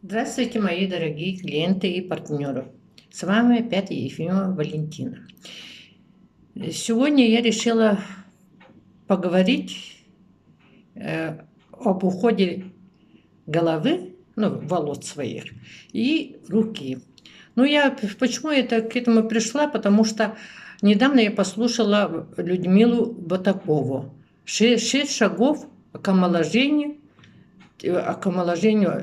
Здравствуйте, мои дорогие клиенты и партнеры. С вами опять Ефимова Валентина. Сегодня я решила поговорить об уходе головы, волос своих и руки. Почему я к этому пришла? Потому что недавно я послушала Людмилу Батакову. «Шесть шагов к омоложению омоложению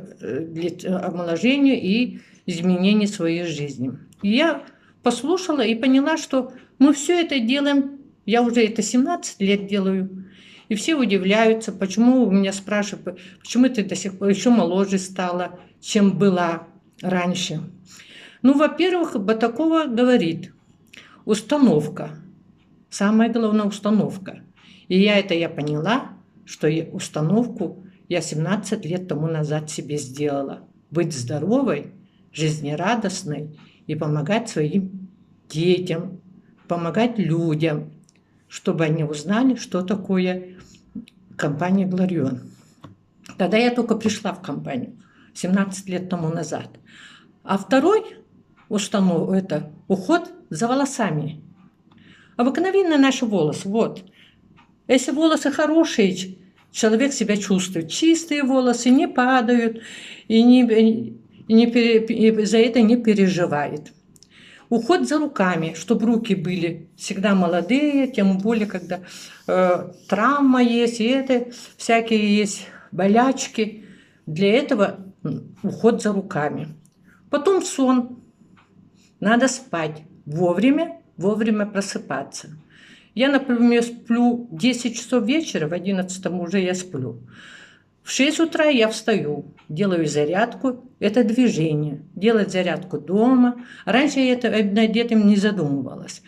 и изменению своей жизни». И я послушала и поняла, что мы все это делаем, я уже это 17 лет делаю, и все удивляются, почему у меня спрашивают, почему ты до сих пор еще моложе стала, чем была раньше. Во-первых, Батакова говорит, установка, самая главная установка. И я поняла, что установку я 17 лет тому назад себе сделала. Быть здоровой, жизнерадостной и помогать своим детям, помогать людям, чтобы они узнали, что такое компания «Гларион». Тогда я только пришла в компанию, 17 лет тому назад. А второй это уход за волосами. Обыкновенно наши волосы, вот. Если волосы хорошие, человек себя чувствует. Чистые волосы не падают и за это не переживает. Уход за руками, чтобы руки были всегда молодые, тем более, когда травма есть, и это всякие есть болячки. Для этого уход за руками. Потом сон. Надо спать вовремя просыпаться. Я, например, сплю 10 часов вечера, в 11 уже я сплю. В 6 утра я встаю, делаю зарядку, это движение. Делать зарядку дома. Раньше я над этим не задумывалась.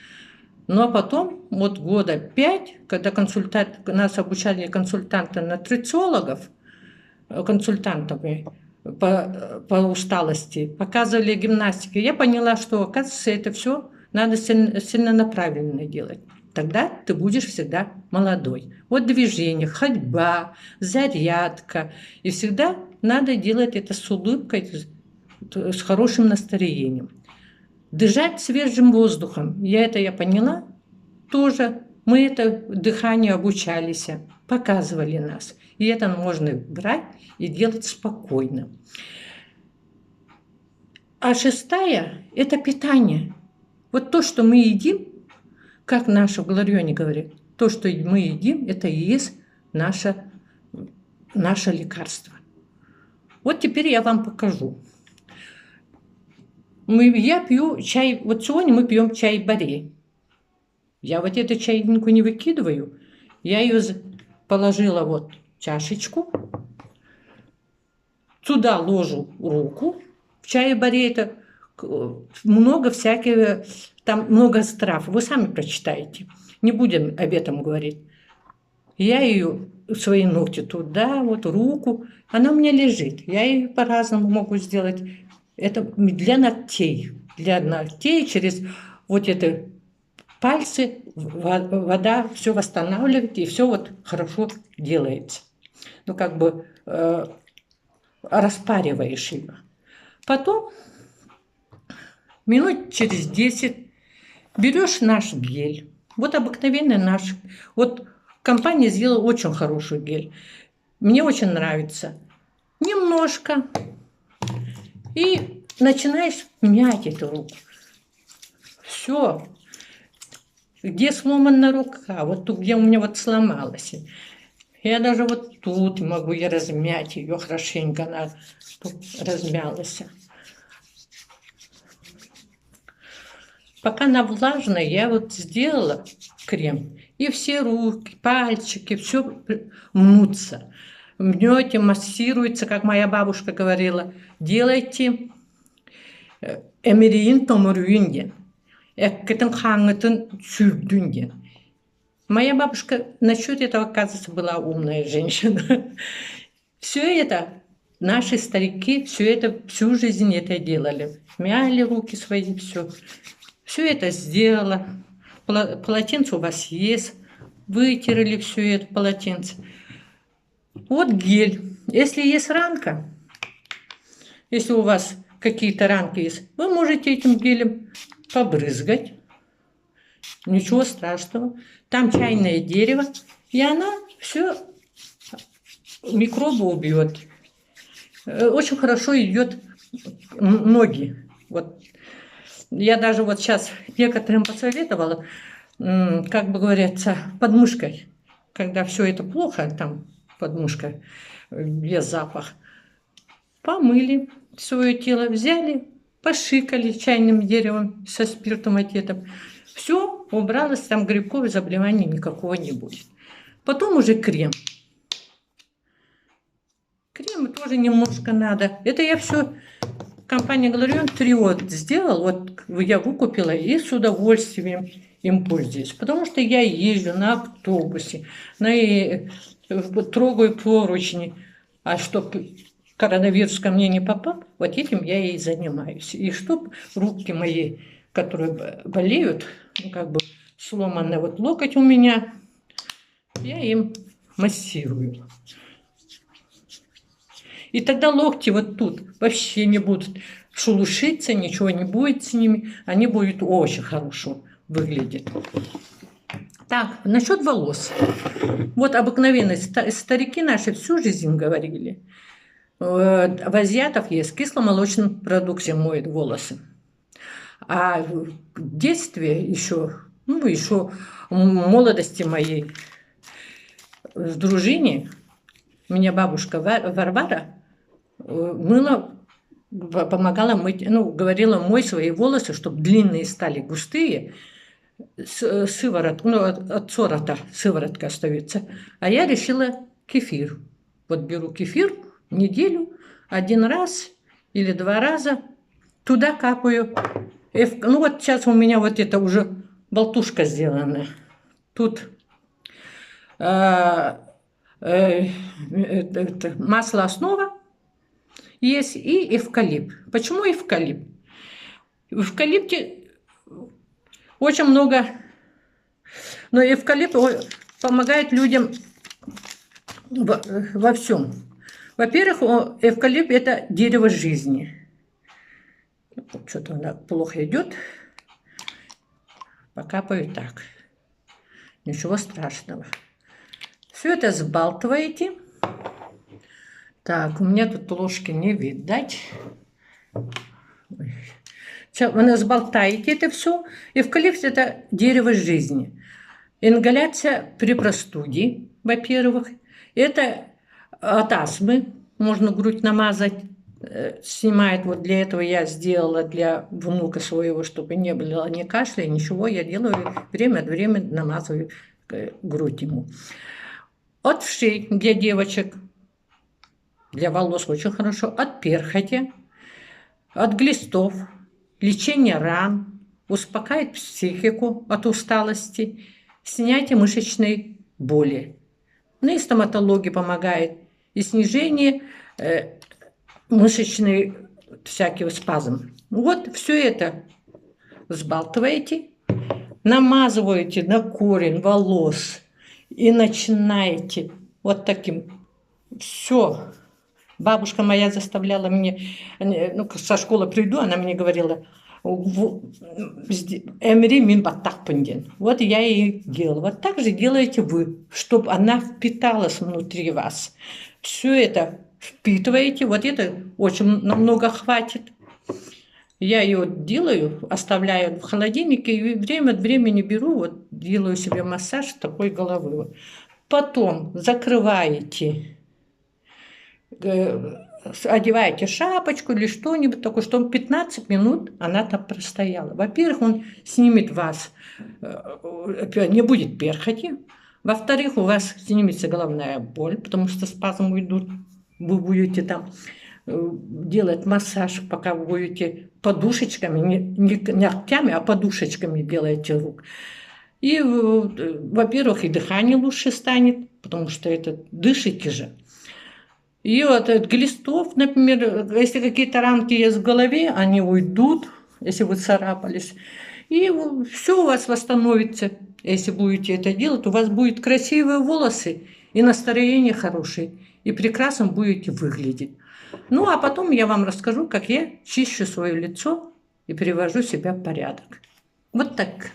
Но потом, вот года 5, когда нас обучали консультантов, консультантами по усталости, показывали гимнастику, я поняла, что, оказывается, это все надо сильно направленно делать. Тогда ты будешь всегда молодой. Вот движение, ходьба, зарядка. И всегда надо делать это с улыбкой, с хорошим настроением. Дышать свежим воздухом. Я поняла тоже. Мы это дыхание обучались, показывали нас. И это можно брать и делать спокойно. А шестая – это питание. Вот то, что мы едим, как наша в Гларионе говорит, то, что мы едим, это и есть наше лекарство. Вот теперь я вам покажу. Я пью чай, вот сегодня мы пьем чай Борей. Я вот эту чайнику не выкидываю, я ее положила вот в чашечку, туда ложу руку. В чае Борей это много всяких, там много трав. Вы сами прочитаете. Не будем об этом говорить. Я ее, свои ногти туда, вот руку, она у меня лежит. Я ее по-разному могу сделать. Это для ногтей. Для ногтей через вот это пальцы, вода все восстанавливает, и все вот хорошо делается. Распариваешь ее. Потом минут через 10 берешь наш гель. Вот обыкновенный наш. Вот компания сделала очень хороший гель. Мне очень нравится. Немножко. И начинаешь мять эту руку. Все. Где сломана рука, вот тут, где у меня вот сломалась. Я даже вот тут могу размять ее хорошенько. Она размялась. Пока она влажная, я вот сделала крем. И все руки, пальчики, все мнутся. Мнете, массируется, как моя бабушка говорила. Делайте эмериин томорюинген. Эккетен хангетен сюрдюнген. Моя бабушка насчет этого, оказывается, была умная женщина. Все это, наши старики, все это, всю жизнь это делали. Мяли руки свои, все. Все это сделала. Полотенце у вас есть. Вытерли все это полотенце. Вот гель. Если есть ранка, Если у вас какие-то ранки есть, вы можете этим гелем побрызгать. Ничего страшного. Там чайное дерево, и она все микробы убьет. Очень хорошо идет ноги. Вот. Я даже вот сейчас некоторым посоветовала, как бы говорится, подмышкой. Когда все это плохо, там подмышка, без запах, помыли свое тело, взяли, пошикали чайным деревом со спиртом одетым. Все убралось, там грибков и заболеваний никакого не будет. Потом уже крем. Крем тоже немножко надо. Это я все, компания Галарион Триот сделал. Вот я выкупила и с удовольствием им пользуюсь. Потому что я езжу на автобусе, трогаю поручни. А чтобы коронавирус ко мне не попал, вот этим я и занимаюсь. И чтобы руки мои, которые болеют, как бы сломанный вот локоть у меня, я им массирую. И тогда локти вот тут вообще не будут шелушиться, ничего не будет с ними. Они будут очень хорошо выглядеть. Так, насчет волос. Вот обыкновенные старики наши всю жизнь говорили. В азиатов есть кисломолочным продукте моют волосы. А в детстве еще, еще в молодости моей, в дружине, меня бабушка Варвара мыла, помогала мыть, говорила, мой свои волосы, чтобы длинные стали, густые, сыворотка, от сорота сыворотка остается. А я решила кефир. Вот беру кефир неделю, один раз или 2 раза, туда капаю. Вот сейчас у меня вот это уже болтушка сделана. Тут масло основа есть и эвкалипт. Почему эвкалипт? В эвкалипте очень много, но эвкалипт помогает людям во всем. Во-первых, эвкалипт – это дерево жизни. Что-то она плохо идет. Покапаю так. Ничего страшного. Все это сбалтываете. Так, у меня тут ложки не видать. Вы сболтаете это все. Эвкалипт – это дерево жизни. Ингаляция при простуде, во-первых. Это от астмы. Можно грудь намазать. Снимает. Вот для этого я сделала для внука своего, чтобы не было ни кашля, ничего. Я делаю время от времени, намазываю грудь ему. От вшей для девочек, для волос очень хорошо. От перхоти, от глистов, лечение ран, успокаивает психику от усталости, снятие мышечной боли. И стоматология помогает. И снижение мышечный всякий спазм. Вот все это взбалтываете, намазываете на корень волос и начинаете вот таким. Все. Бабушка моя заставляла меня, со школы приду, она мне говорила, эмри мин баттах пынден. Вот я и делала. Вот так же делаете вы, чтобы она впиталась внутри вас. Все это впитываете, вот это очень намного хватит. Я ее делаю, оставляю в холодильнике и время от времени беру, вот делаю себе массаж такой головы. Потом закрываете, одеваете шапочку или что-нибудь такое, чтобы 15 минут она там простояла. Во-первых, он снимет вас, не будет перхоти. Во-вторых, у вас снимется головная боль, потому что спазмы уйдут. Вы будете там делать массаж, пока вы будете подушечками, не ногтями, а подушечками делаете рук. И, во-первых, и дыхание лучше станет, потому что это дышите же. И вот от глистов, например, если какие-то ранки есть в голове, они уйдут, если вы царапались. И все у вас восстановится. Если будете это делать, у вас будут красивые волосы и настроение хорошее. И прекрасно будете выглядеть. Ну, а потом я вам расскажу, как я чищу свое лицо и привожу себя в порядок. Вот так.